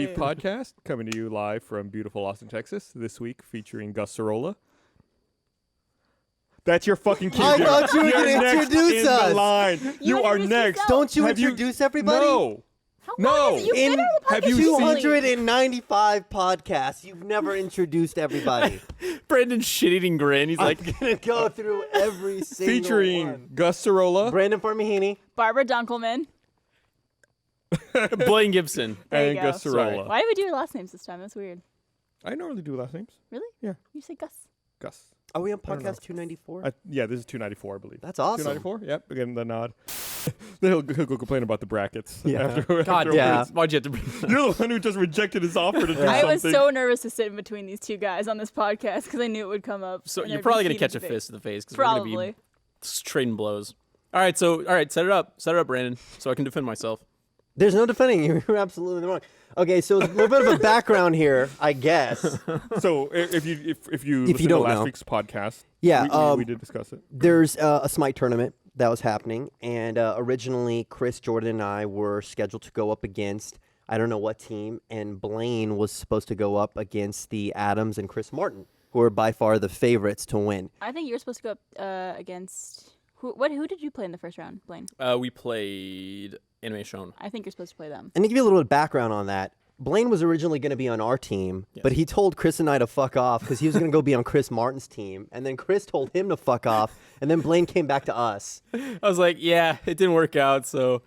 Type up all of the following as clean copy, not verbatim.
Teeth Podcast, coming to you live from beautiful Austin, Texas. This week featuring Gus Sorolla. That's your fucking cue. I thought you were going to introduce us. The line. You are next. Don't you introduce everybody? No. No. In have you 295 podcasts, you've never introduced everybody. Brandon's shit-eating grin. He's like, I'm going to go through every single featuring one. Gus Sorolla, Brandon Farmahini, Barbara Dunkelman, Blaine Gibson. There and you go. Gus Sorolla. Why did we do your last names this time? That's weird. I normally do last names. Really? Yeah. You say Gus. Gus. Are we on I don't know. podcast 294? Yeah, this is 294, I believe. That's awesome. 294? Yep, again, the nod. Then he'll go complain about the brackets. Yeah. After God, yeah. Why'd you have to bring that? You're the one who just rejected his offer to do I something. was so nervous to sit in between these two guys on this podcast because I knew it would come up. So and you're there'd probably be going to heated catch a debate. fist in the face because we're going to Probably. be trading blows. All right, set it up. Set it up, Brandon, so I can defend myself. There's no defending you. You're absolutely wrong. Okay, so a little bit of a background here, I guess. So if you If listen you don't to last know. week's podcast, Yeah, we did discuss it. There's a Smite tournament that was happening, and originally Chris, Jordan, and I were scheduled to go up against, I don't know what team, and Blaine was supposed to go up against the Adams and Chris Martin, who are by far the favorites to win. I think you're supposed to go up against who did you play in the first round, Blaine? We played Anime Shown. I think you're supposed to play them. And to give you a little bit of background on that, Blaine was originally going to be on our team, but he told Chris and I to fuck off because he was going to go be on Chris Martin's team. And then Chris told him to fuck off, and then Blaine came back to us. I was like, yeah, it didn't work out, so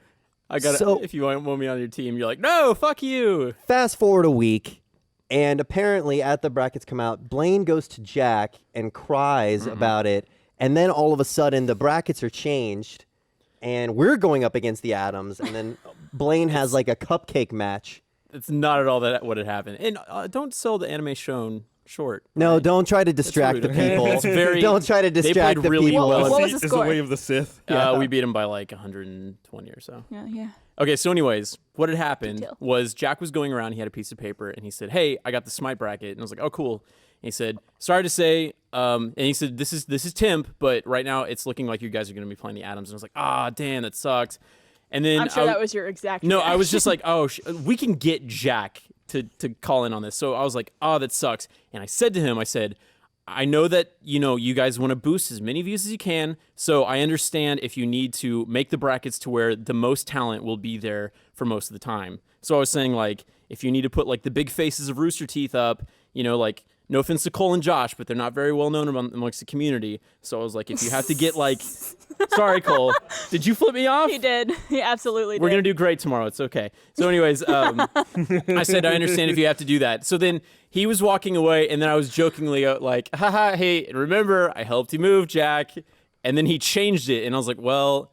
I got to, if you want me on your team, you're like, no, fuck you. Fast forward a week, and apparently at the brackets come out, Blaine goes to Jack and cries about it, and then all of a sudden the brackets are changed, and we're going up against the Adams, and then Blaine has like a cupcake match. It's not at all that what had happened. And don't sell the Anime Shown short. No, right? don't try to distract the rude. people. It's very- Don't try to they distract played the really people. well. What was the Is the score? way of the Sith. We beat him by like 120 or so. Yeah. Okay, so anyways, what had happened Detail. was Jack was going around, he had a piece of paper, and he said, hey, I got the Smite bracket. And I was like, oh, cool. And he said, sorry to say, and he said, this is Temp, but right now it's looking like you guys are going to be playing the Adams. And I was like, damn, that sucks. And then I'm sure that was your exact No, I was reaction. just like, oh, we can get Jack to call in on this. So I was like, that sucks. And I said to him, I know that, you guys want to boost as many views as you can, so I understand if you need to make the brackets to where the most talent will be there for most of the time. So I was saying, like, if you need to put, like, the big faces of Rooster Teeth up, like, no offense to Cole and Josh, but they're not very well known amongst the community. So I was like, if you have to get, like, sorry, Cole, did you flip me off? He did. He absolutely did. We're going to do great tomorrow. It's okay. So anyways, I said, I understand if you have to do that. So then he was walking away, and then I was jokingly like, haha, hey, remember, I helped you move, Jack. And then he changed it, and I was like, well,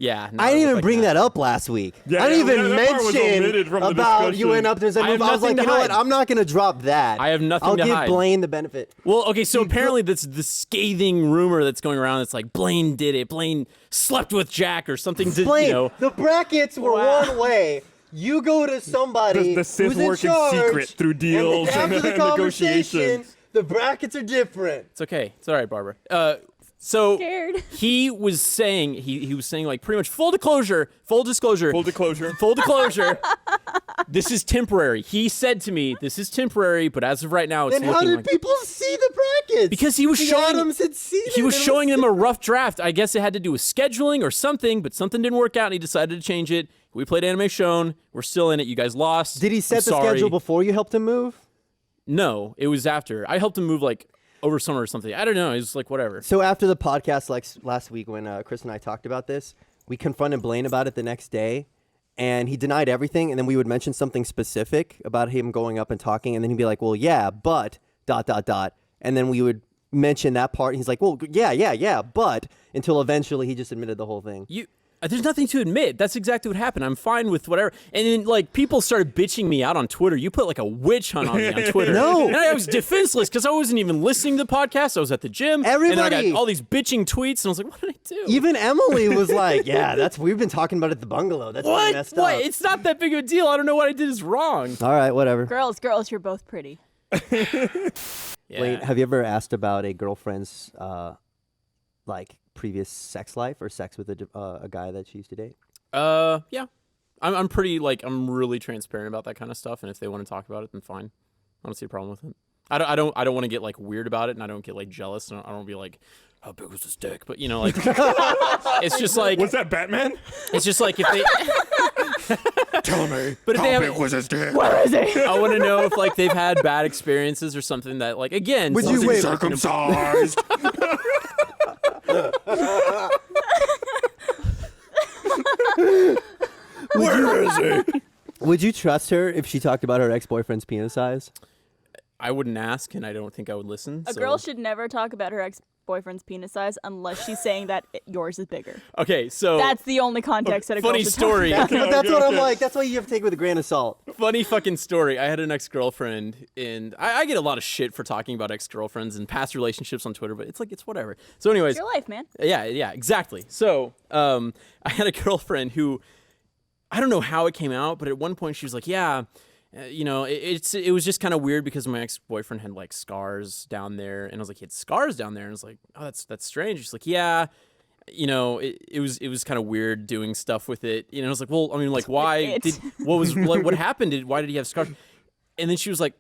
yeah. I didn't even bring that up last week. Yeah, I didn't even that part was omitted mention from the about you discussion. went up there and said, I have move. I was like, nothing you to know what? hide. I'm not going to drop that. I have nothing I'll to give hide. Blaine the benefit. Well, okay, so apparently that's the scathing rumor that's going around. It's like Blaine did it. Blaine slept with Jack or something. Blaine, the brackets were one way. You go to somebody The Sith who's in work in charge, secret through deals and after the conversation, negotiations. the brackets are different. It's okay. It's all right, Barbara. So Scared. he was saying he was saying like pretty much full disclosure. This is temporary. He said to me, "This is temporary, but as of right now, it's Then how looking did like." people see the brackets? Because he was the showing Adams had seen he it. was It showing them a rough draft. I guess it had to do with scheduling or something, but something didn't work out, and he decided to change it. We played Anime Shown. We're still in it. You guys lost. Did he set I'm the sorry. schedule before you helped him move? No, it was after. I helped him move like over summer or something. I don't know. It was like whatever. So after the podcast, like last week when Chris and I talked about this, we confronted Blaine about it the next day, and he denied everything. And then we would mention something specific about him going up and talking, and then he'd be like, "Well, yeah, but ... And then we would mention that part. And he's like, "Well, yeah, but," until eventually he just admitted the whole thing. There's nothing to admit. That's exactly what happened. I'm fine with whatever. And then, like, people started bitching me out on Twitter. You put, like, a witch hunt on me on Twitter. No. And I was defenseless because I wasn't even listening to the podcast. I was at the gym. And then I Everybody- got all these bitching tweets, and I was like, what did I do? Even Emily was like, "Yeah, we've been talking about it at the bungalow. That's what? messed What? up." It's not that big of a deal. I don't know what I did is wrong. All right, whatever. Girls, you're both pretty. Yeah. Blaine, have you ever asked about a girlfriend's like previous sex life or sex with a guy that she used to date? Yeah. I'm pretty like I'm really transparent about that kind of stuff, and if they want to talk about it, then fine. I don't see a problem with it. I don't want to get like weird about it, and I don't get like jealous, and I don't be like, how big was his dick? But like, it's just like, Was that Batman? it's just like if they Tell me. But if how they have- big was his dick? Where is he? I want to know if like they've had bad experiences or something that like again. Would you something- wait- Circumcised. Where is he? Would you trust her if she talked about her ex-boyfriend's penis size? I wouldn't ask, and I don't think I would listen. A so- girl should never talk about her ex-boyfriend's penis size unless she's saying that yours is bigger. Okay, so That's the only context that a girl funny should story. talk about. But that's what I'm okay. like. That's why you have to take it with a grain of salt. Funny fucking story. I had an ex-girlfriend, and I get a lot of shit for talking about ex-girlfriends and past relationships on Twitter, but it's like, it's whatever. So anyways, It's your life, man. yeah, exactly. So I had a girlfriend who, I don't know how it came out, but at one point she was like, yeah, it was just kind of weird because my ex-boyfriend had like scars down there, and I was like, he had scars down there, and I was like, oh, that's strange. She's like, yeah. It was kind of weird doing stuff with it. I was like, well, I mean, like, why what happened? Why did he have scars? And then she was like,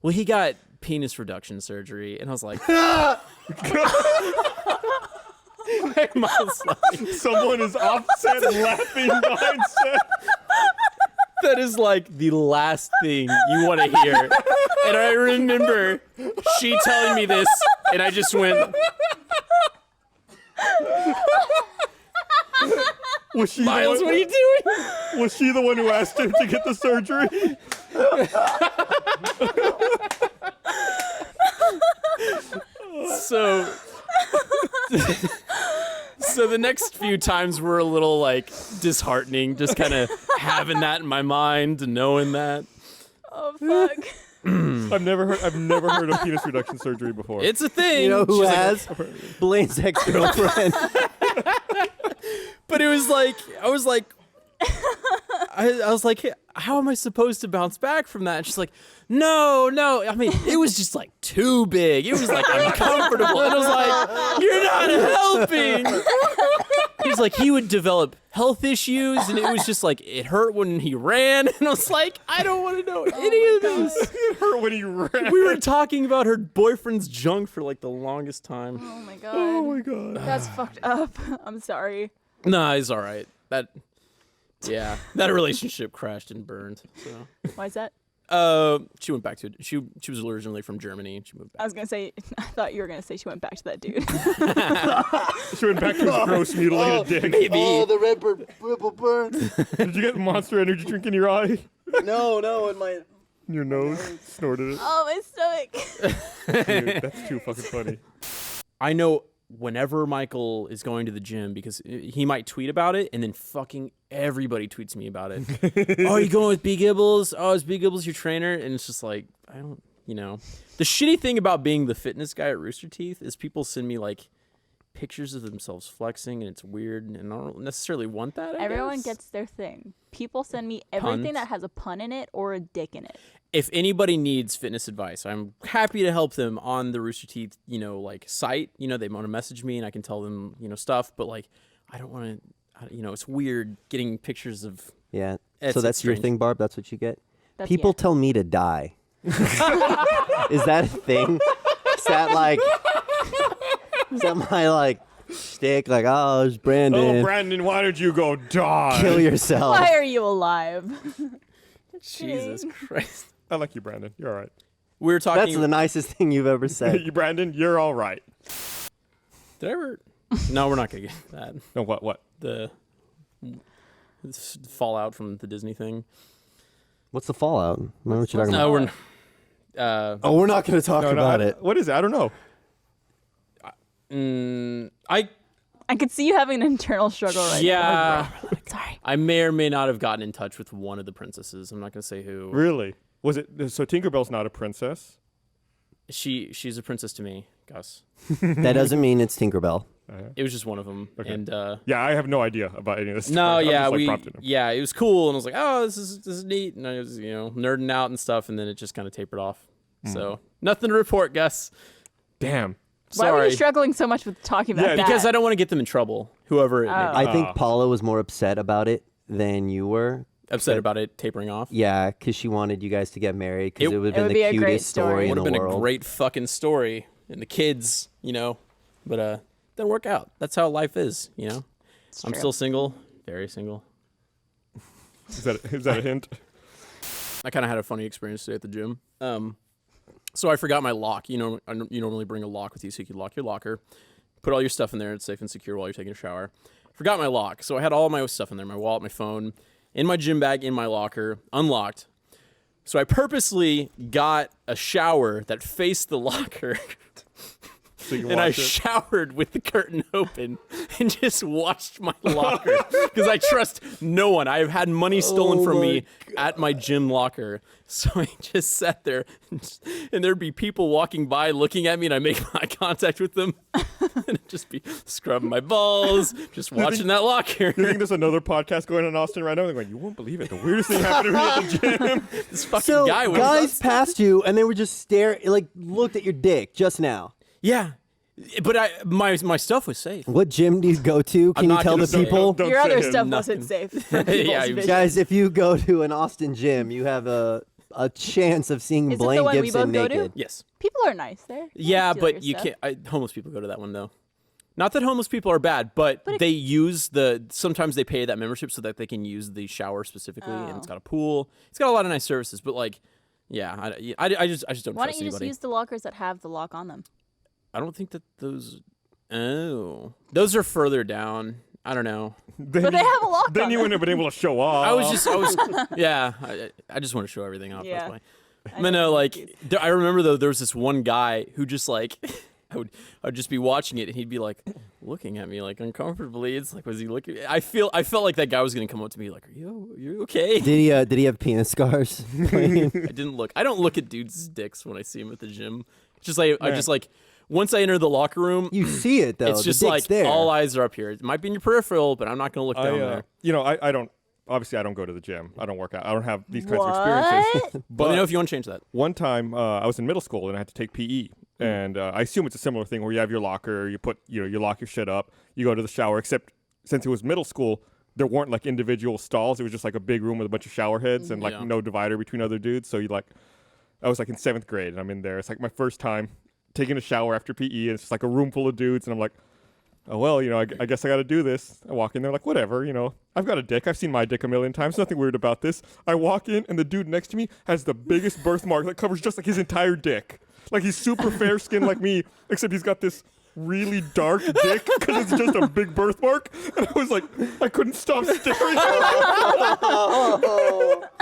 well, he got penis reduction surgery. And I was like, I was like, Someone is offset laughing behind set. that is like the last thing you want to hear. And I remember she telling me this, and I just went, Was she Miles, the what one, are you doing? Was she the one who asked him to get the surgery? So the next few times were a little like disheartening, just kind of having that in my mind and knowing that. Oh fuck. I've never heard of penis reduction surgery before. It's a thing. You know who She's like, has? Blaine's ex-girlfriend. but it was like, I was like, how am I supposed to bounce back from that? And she's like, no. I mean, it was just like too big. It was like uncomfortable. And I was like, you're not helping. He's like, he would develop health issues, and it was just like, it hurt when he ran. And I was like, I don't want to know any of this. It hurt when he ran. We were talking about her boyfriend's junk for like the longest time. Oh my god. Oh my god. That's fucked up. I'm sorry. Nah, it's all right. That relationship crashed and burned. So. Why is that? She went back to it. She was originally from Germany, and she moved I back. was gonna say. I thought you were gonna say she went back to that dude. She went back to his gross mutilated dick. Maybe. Oh, the red purple burn. Did you get Monster Energy drink in your eye? No, in my... In your nose? Snorted it? Oh, my stomach. Dude, that's too fucking funny. I know whenever Michael is going to the gym, because he might tweet about it, and then fucking everybody tweets me about it. Oh, you going with B. Gibbles? Oh, is B. Gibbles your trainer? And it's just like, I don't, The shitty thing about being the fitness guy at Rooster Teeth is people send me like pictures of themselves flexing, and it's weird, and I don't necessarily want that. Everyone guess. gets their thing. People send me everything Puns. that has a pun in it or a dick in it. If anybody needs fitness advice, I'm happy to help them on the Rooster Teeth, like site. They want to message me and I can tell them, stuff. But like, I don't want to, it's weird getting pictures of. Yeah. It's- So it's that's your strange. thing, Barb? That's what you get? That's, People tell me to die. Is that a thing? Is that my like shtick? Like, oh, it's Brandon. Oh, Brandon, why did you go die? Kill yourself. Why are you alive? Jesus Christ. I like you, Brandon. You're all right. We were talking. That's the nicest thing you've ever said. You, Brandon, you're all right. Did I ever? No, we're not gonna get that. No, what? The fallout from the Disney thing. What's the fallout? I don't know what you're talking No, about. we're. Oh, we're not going to talk about it. What is it? I don't know. I could see you having an internal struggle right Yeah. now. Sorry. I may or may not have gotten in touch with one of the princesses. I'm not gonna say who. Really? Was it? So Tinkerbell's not a princess? She's a princess to me, Gus. That doesn't mean it's Tinkerbell. It was just one of them. Okay. And Yeah, I have no idea about any of this. no, stuff. I'm yeah, just, like, prompting him. it was cool, and I was like, oh, this is neat, and I was nerding out and stuff, and then it just kind of tapered off. So nothing to report, Gus. Damn. Why were Sorry. you struggling so much with talking about Yeah, that? Because I don't want to get them in trouble, whoever it may be. I think Paula was more upset about it than you were. upset about it tapering off. Yeah, because she wanted you guys to get married because It- it would it have would been be the a great cutest story story. in Would the have been world. a great fucking story, and the kids, but didn't work out. That's how life is, It's I'm true. still single, very single. Is that a hint? I kind of had a funny experience today at the gym. So I forgot my lock. You normally bring a lock with you so you can lock your locker, put all your stuff in there. It's safe and secure while you're taking a shower. Forgot my lock, so I had all my stuff in there: my wallet, my phone, in my gym bag, in my locker, unlocked. So I purposely got a shower that faced the locker. So you can And I watch it. showered with the curtain open and just watched my locker because I trust no one. I have had money stolen from me at my gym locker. So I just sat there and there'd be people walking by looking at me and I make eye contact with them and I'd just be scrubbing my balls, just watching that locker. You think there's another podcast going on in Austin right now? They're going, you won't believe it. The weirdest thing happened to me at the gym. This fucking So guy was guys passed you and they were just looked at your dick just now. Yeah. But my stuff was safe. What gym do you go to? Can you not tell gonna the say. people? Don't Your say other him. stuff Nothing. wasn't safe. For Yeah, people's he was- vision. Guys, if you go to an Austin gym, you have a chance of seeing Is it the Blaine one we Gibson both go to? naked. Yes. People are nice there. They Yeah, steal your but you stuff. can't. Homeless people go to that one though. Not that homeless people are bad, but they use sometimes they pay that membership so that they can use the shower specifically, and it's got a pool. It's got a lot of nice services, but yeah, I just don't Why trust don't you just anybody. use the lockers that have the lock on them? I don't think that those. Oh, those are further down. I don't know. Then But they have a lock Then on you them. wouldn't have been able to show off. I was yeah. I just want to show everything off. Yeah. That's why. But no, I remember though there was this one guy who just I'd just be watching it and he'd be like looking at me like uncomfortably. It's like, was he looking? I felt like that guy was gonna come up to me like, are you okay? Did he have penis scars? I didn't look. I don't look at dudes' dicks when I see them at the gym. It's just like I just like once I enter the locker room, You see it though. it's the just dick's like there. all eyes are up here. It might be in your peripheral, but I'm not gonna look down there. I don't. Obviously, I don't go to the gym. I don't work out. I don't have these kinds of What? experiences. Let But me know if you want to change that. one time, I was in middle school and I had to take PE, and I assume it's a similar thing where you have your locker, you lock your shit up, you go to the shower. Except since it was middle school, there weren't like individual stalls. It was just like a big room with a bunch of shower heads and like Yeah. no divider between other dudes. So I was like in 7th grade and I'm in there. It's like my first time taking a shower after PE, and it's just like a room full of dudes, and I'm like, oh, well, I guess I got to do this. I walk in there like, whatever, I've got a dick. I've seen my dick a million times. Nothing weird about this. I walk in, and the dude next to me has the biggest birthmark that covers just like his entire dick. Like he's super fair skinned like me, except he's got this really dark dick because it's just a big birthmark. And I was like, I couldn't stop staring at him.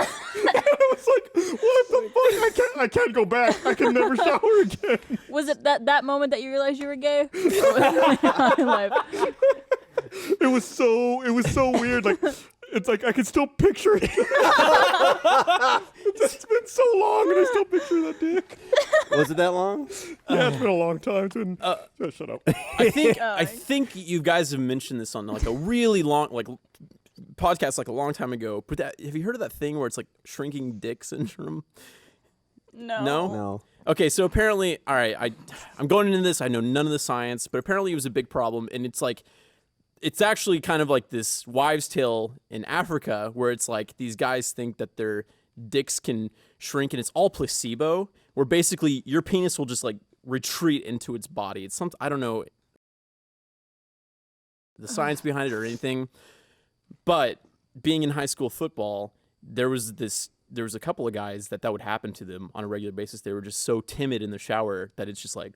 I was like, what the fuck? I can't go back. I can never shower again. Was it that moment that you realized you were gay? Or was it in life? It was so weird. Like, it's like I can still picture it. It's been so long, and I still picture that dick. Was it that long? Yeah, it's been a long time. It's been. Shut up. I think you guys have mentioned this on like a really long podcast like a long time ago. But have you heard of that thing where it's like shrinking dick syndrome? No. No. Okay, so apparently, all right, I'm going into this. I know none of the science, but apparently it was a big problem, and it's actually kind of like this wives' tale in Africa where it's like these guys think that their dicks can shrink, and it's all placebo. Where basically your penis will just like retreat into its body. It's something I don't know the science behind it or anything, but being in high school football, there was a couple of guys that would happen to them on a regular basis. They were just so timid in the shower that it's just like,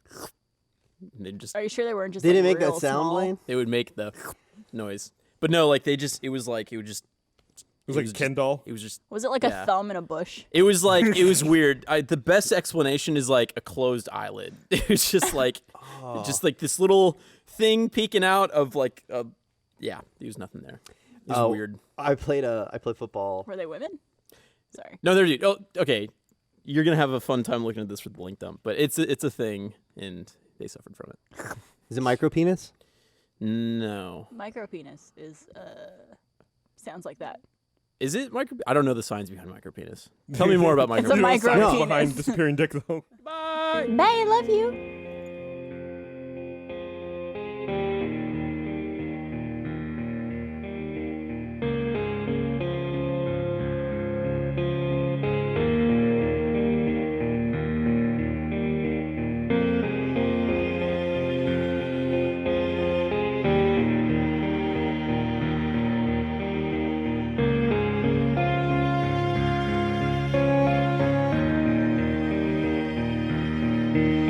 and they just Are you sure they weren't just Did like, it make real that sound, small? Blaine? they would make the noise. But no, like it was just It was like just- Ken doll. it was just Was it like Yeah. a thumb in a bush? it was like it was weird. The best explanation is like a closed eyelid. It was just like this little thing peeking out of like yeah, there was nothing there. It was weird. I played football. Were they women? Sorry. No, they're dude. Oh, okay. You're gonna have a fun time looking at this with the link dump, but it's a thing, and they suffered from it. Is it micro penis? No, Micro penis is sounds like that. is it micro? I don't know the science behind micro penis. Tell me more about micro. a You know the micro science penis. behind disappearing dick, though. Bye. Bye, I love you. Bye.